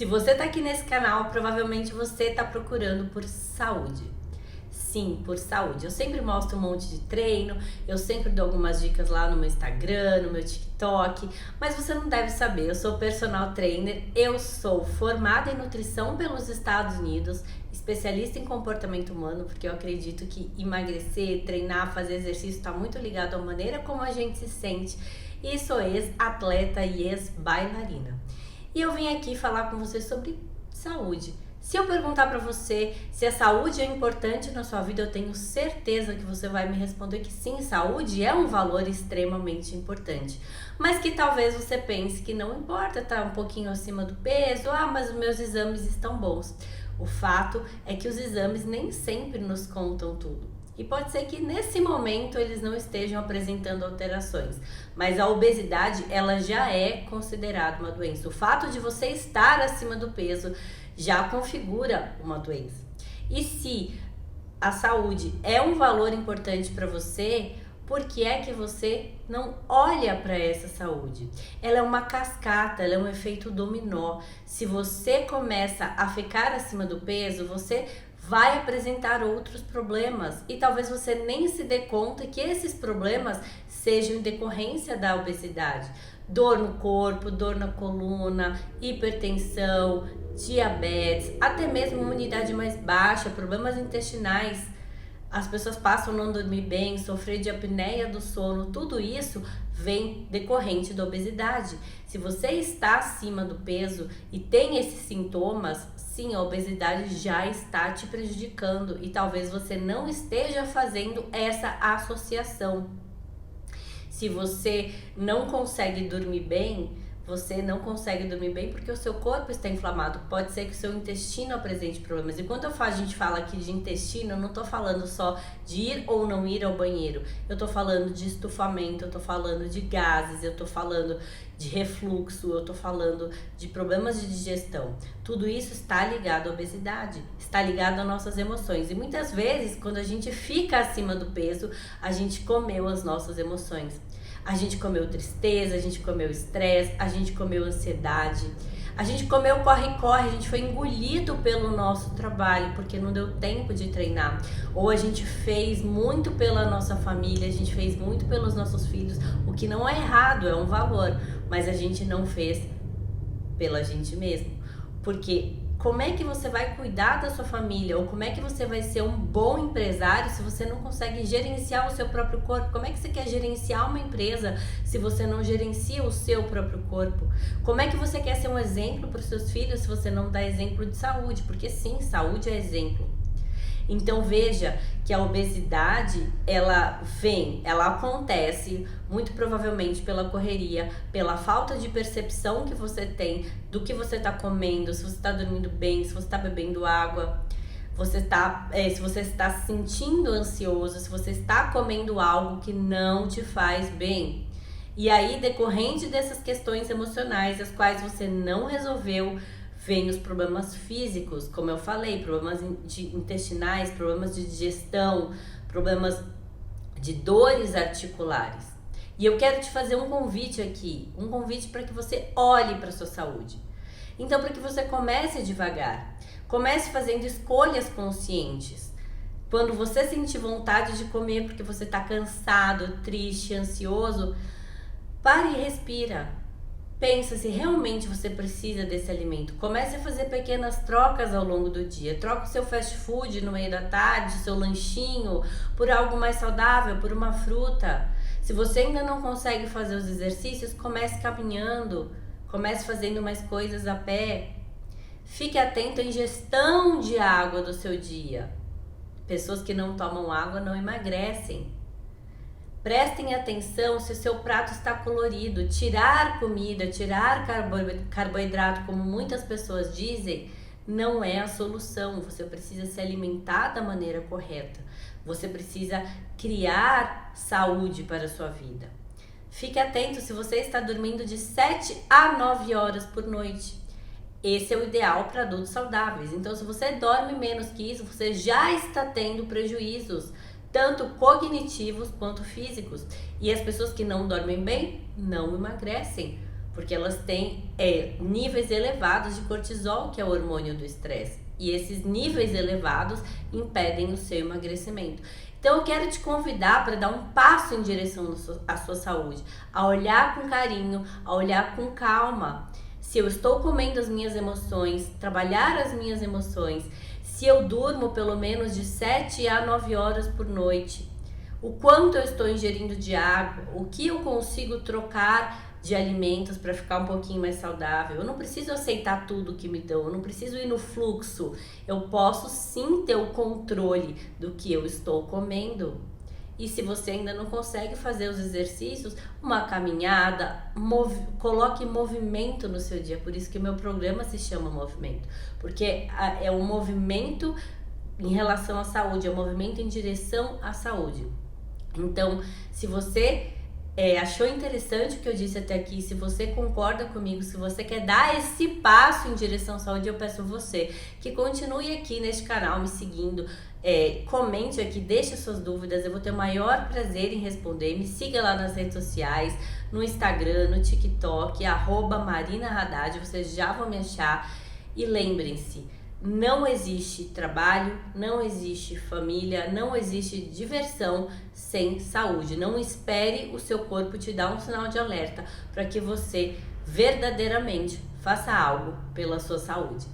Se você tá aqui nesse canal, provavelmente você tá procurando por saúde. Sim, por saúde. Eu sempre mostro um monte de treino, eu sempre dou algumas dicas lá no meu Instagram, no meu TikTok, mas você não deve saber, eu sou personal trainer, eu sou formada em nutrição pelos Estados Unidos, especialista em comportamento humano, porque eu acredito que emagrecer, treinar, fazer exercício está muito ligado à maneira como a gente se sente, e sou ex-atleta e ex-bailarina. E eu vim aqui falar com você sobre saúde. Se eu perguntar para você se a saúde é importante na sua vida, eu tenho certeza que você vai me responder que sim, saúde é um valor extremamente importante. Mas que talvez você pense que não importa, tá um pouquinho acima do peso, mas os meus exames estão bons. O fato é que os exames nem sempre nos contam tudo. E pode ser que nesse momento eles não estejam apresentando alterações, mas a obesidade ela já é considerada uma doença. O fato de você estar acima do peso já configura uma doença. E se a saúde é um valor importante para você, por que é que você não olha para essa saúde? Ela é uma cascata, ela é um efeito dominó. Se você começa a ficar acima do peso, você vai apresentar outros problemas e talvez você nem se dê conta que esses problemas sejam em decorrência da obesidade. Dor no corpo, dor na coluna, hipertensão, diabetes, até mesmo imunidade mais baixa, problemas intestinais. As pessoas passam a não dormir bem, sofrer de apneia do sono, tudo isso vem decorrente da obesidade. Se você está acima do peso e tem esses sintomas, sim, a obesidade já está te prejudicando e talvez você não esteja fazendo essa associação. Se você não consegue dormir bem, você não consegue dormir bem porque o seu corpo está inflamado. Pode ser que o seu intestino apresente problemas. E quando a gente fala aqui de intestino, eu não estou falando só de ir ou não ir ao banheiro. Eu estou falando de estufamento, eu estou falando de gases, eu estou falando de refluxo, eu estou falando de problemas de digestão. Tudo isso está ligado à obesidade, está ligado às nossas emoções. E muitas vezes, quando a gente fica acima do peso, a gente comeu as nossas emoções. A gente comeu tristeza, a gente comeu estresse, a gente comeu ansiedade, a gente comeu corre-corre, a gente foi engolido pelo nosso trabalho porque não deu tempo de treinar. Ou a gente fez muito pela nossa família, a gente fez muito pelos nossos filhos, o que não é errado, é um valor, mas a gente não fez pela gente mesmo. Porque como é que você vai cuidar da sua família? Ou como é que você vai ser um bom empresário se você não consegue gerenciar o seu próprio corpo? Como é que você quer gerenciar uma empresa se você não gerencia o seu próprio corpo? Como é que você quer ser um exemplo para os seus filhos se você não dá exemplo de saúde? Porque sim, saúde é exemplo. Então veja que a obesidade, ela acontece muito provavelmente pela correria, pela falta de percepção que você tem do que você está comendo, se você está dormindo bem, se você está bebendo água, se você está se sentindo ansioso, se você está comendo algo que não te faz bem. E aí, decorrente dessas questões emocionais, as quais você não resolveu, vem os problemas físicos, como eu falei, problemas intestinais, problemas de digestão, problemas de dores articulares. E eu quero te fazer um convite aqui, um convite para que você olhe para a sua saúde. Então, para que você comece devagar, comece fazendo escolhas conscientes. Quando você sentir vontade de comer porque você está cansado, triste, ansioso, pare e respira. Pensa se realmente você precisa desse alimento. Comece a fazer pequenas trocas ao longo do dia. Troca o seu fast food no meio da tarde, o seu lanchinho, por algo mais saudável, por uma fruta. Se você ainda não consegue fazer os exercícios, comece caminhando. Comece fazendo mais coisas a pé. Fique atento à ingestão de água do seu dia. Pessoas que não tomam água não emagrecem. Prestem atenção se o seu prato está colorido. Tirar comida, tirar carboidrato, como muitas pessoas dizem, não é a solução. Você precisa se alimentar da maneira correta. Você precisa criar saúde para a sua vida. Fique atento se você está dormindo de 7 a 9 horas por noite. Esse é o ideal para adultos saudáveis. Então, se você dorme menos que isso, você já está tendo prejuízos, tanto cognitivos quanto físicos. E as pessoas que não dormem bem não emagrecem. porque elas têm níveis elevados de cortisol, que é o hormônio do estresse. E esses níveis elevados impedem o seu emagrecimento. Então eu quero te convidar para dar um passo em direção à sua saúde, a olhar com carinho, a olhar com calma. Se eu estou comendo as minhas emoções, trabalhar as minhas emoções, se eu durmo pelo menos de 7 a 9 horas por noite, o quanto eu estou ingerindo de água, o que eu consigo trocar de alimentos para ficar um pouquinho mais saudável. Eu não preciso aceitar tudo que me dão, eu não preciso ir no fluxo. Eu posso sim ter o controle do que eu estou comendo. E se você ainda não consegue fazer os exercícios, uma caminhada, coloque movimento no seu dia. Por isso que o meu programa se chama Movimento. Porque é um movimento em relação à saúde, é um movimento em direção à saúde. Então, se você achou interessante o que eu disse até aqui, se você concorda comigo, se você quer dar esse passo em direção à saúde, eu peço a você que continue aqui neste canal me seguindo, comente aqui, deixe suas dúvidas, eu vou ter o maior prazer em responder. Me siga lá nas redes sociais, no Instagram, no TikTok, @MarinaHaddad, vocês já vão me achar. E lembrem-se, não existe trabalho, não existe família, não existe diversão sem saúde. Não espere o seu corpo te dar um sinal de alerta para que você verdadeiramente faça algo pela sua saúde.